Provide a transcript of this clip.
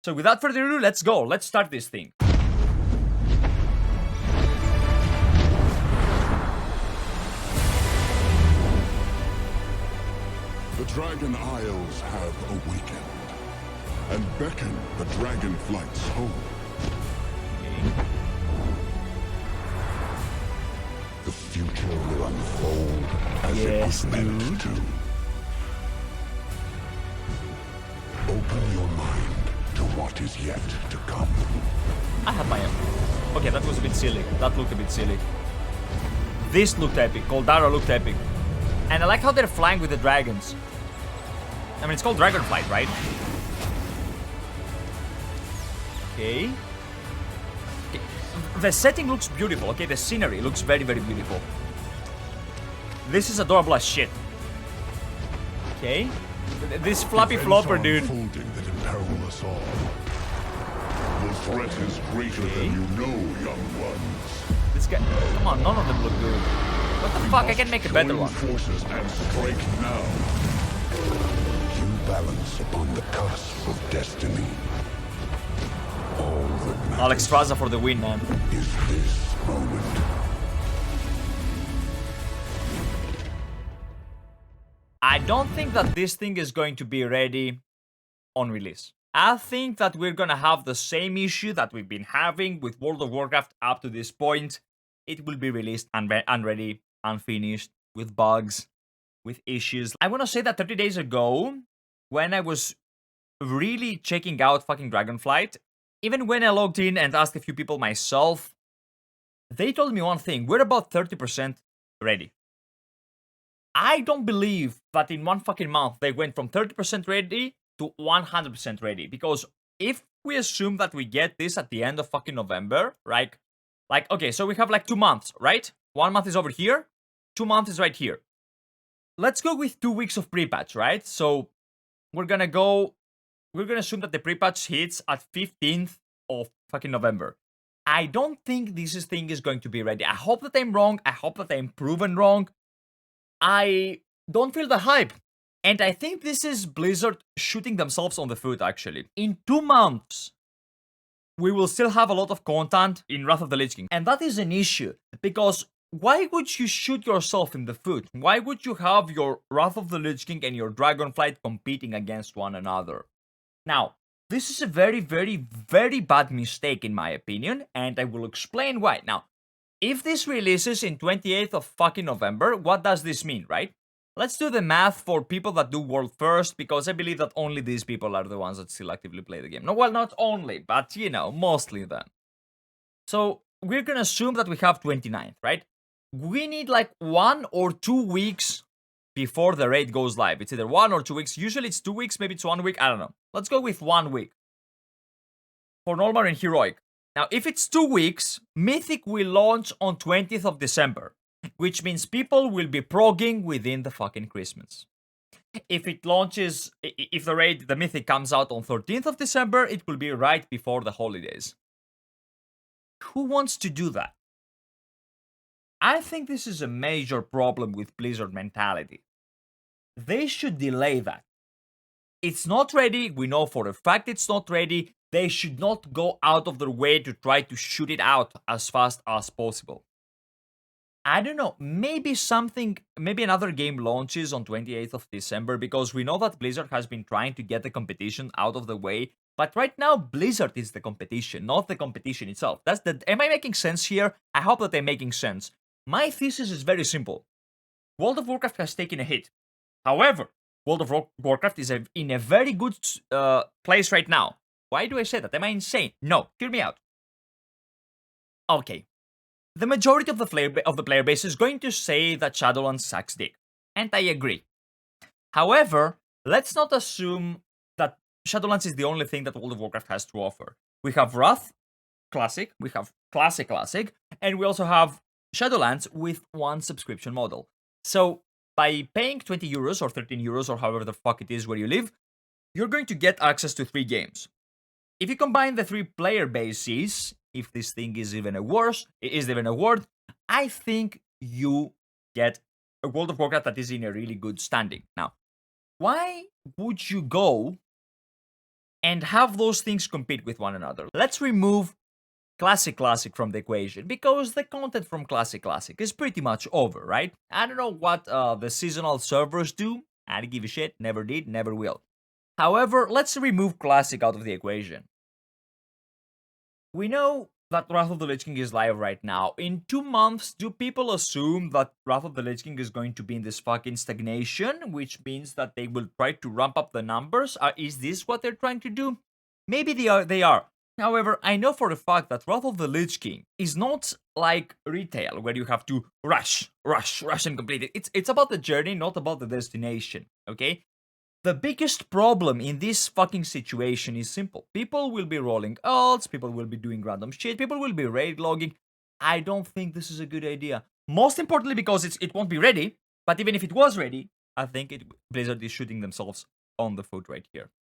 So without further ado, let's go. Let's start this thing. The Dragon Isles have awakened and beckon the Dragonflights home. The future will unfold as it was meant to. Open your mind to what is yet to come. I have my own. Okay, that was a bit silly. That looked a bit silly. This looked epic. Goldara looked epic. And I like how they're flying with the dragons. I mean, it's called Dragonflight, right? Okay. The setting looks beautiful, okay? The scenery looks very, very beautiful. This is adorable as shit. Okay. This floppy flopper, dude. That imperil us all. The threat is greater than you know, young ones. This guy. Come on, none of them look good. What the fuck? I can make a better one. Forces and strike now. You balance upon the cusp of destiny. All that matters Alex Straza for the win, man. is this moment. I don't think that this thing is going to be ready on release. I think that we're gonna have the same issue that we've been having with World of Warcraft up to this point. It will be released unready, unfinished, with bugs, with issues. I wanna say that 30 days ago, when I was really checking out fucking Dragonflight, even when I logged in and asked a few people myself, they told me one thing: we're about 30% ready. I don't believe that in one fucking month they went from 30% ready to 100% ready. Because if we assume that we get this at the end of fucking November, right? Like, okay, so we have like 2 months, right? 1 month is over here, 2 months is right here. Let's go with 2 weeks of pre-patch, right? So we're gonna assume that the pre-patch hits at 15th of fucking November. I don't think this thing is going to be ready. I hope that I'm wrong. I hope that I'm proven wrong. I don't feel the hype. And I think this is Blizzard shooting themselves on the foot, actually. In 2 months, we will still have a lot of content in Wrath of the Lich King. And that is an issue. Because why would you shoot yourself in the foot? Why would you have your Wrath of the Lich King and your Dragonflight competing against one another? Now, this is a very, very, very bad mistake in my opinion. And I will explain why. Now, if this releases in 28th of fucking November, what does this mean, right? Let's do the math for people that do World First, because I believe that only these people are the ones that still actively play the game. No, well, not only, but, you know, mostly then. So, we're gonna assume that we have 29th, right? We need like 1 or 2 weeks before the raid goes live. It's either 1 or 2 weeks. Usually it's 2 weeks, maybe it's 1 week, I don't know. Let's go with 1 week. For normal and heroic. Now, if it's 2 weeks, Mythic will launch on 20th of December, which means people will be progging within the fucking Christmas. If it launches, if the Mythic comes out on 13th of December, it will be right before the holidays. Who wants to do that? I think this is a major problem with Blizzard mentality. They should delay that. It's not ready. We know for a fact it's not ready. They should not go out of their way to try to shoot it out as fast as possible. I don't know, maybe another game launches on 28th of December, because we know that Blizzard has been trying to get the competition out of the way, but right now Blizzard is the competition, not the competition itself. Am I making sense here? I hope that I'm making sense. My thesis is very simple. World of Warcraft has taken a hit. However, World of Warcraft is in a very good place right now. Why do I say that? Am I insane? No, hear me out. Okay. The majority of the player base is going to say that Shadowlands sucks dick. And I agree. However, let's not assume that Shadowlands is the only thing that World of Warcraft has to offer. We have Wrath Classic, we have Classic, and we also have Shadowlands with one subscription model. So, by paying 20 euros or 13 euros or however the fuck it is where you live, you're going to get access to 3 games. If you combine the 3 player bases, if this thing is even a word, I think you get a World of Warcraft that is in a really good standing. Now, why would you go and have those things compete with one another. Let's remove Classic from the equation because the content from Classic is pretty much over, right? I don't know what the seasonal servers do. I don't give a shit. Never did, never will. However, let's remove Classic out of the equation. We know that Wrath of the Lich King is live right now. In 2 months, do people assume that Wrath of the Lich King is going to be in this fucking stagnation, which means that they will try to ramp up the numbers? Is this what they're trying to do? Maybe they are. However, I know for a fact that Wrath of the Lich King is not like retail, where you have to rush and complete it. It's about the journey, not about the destination, okay? The biggest problem in this fucking situation is simple. People will be rolling ults, people will be doing random shit, people will be raid logging. I don't think this is a good idea. Most importantly because it won't be ready, but even if it was ready, I think Blizzard is shooting themselves on the foot right here.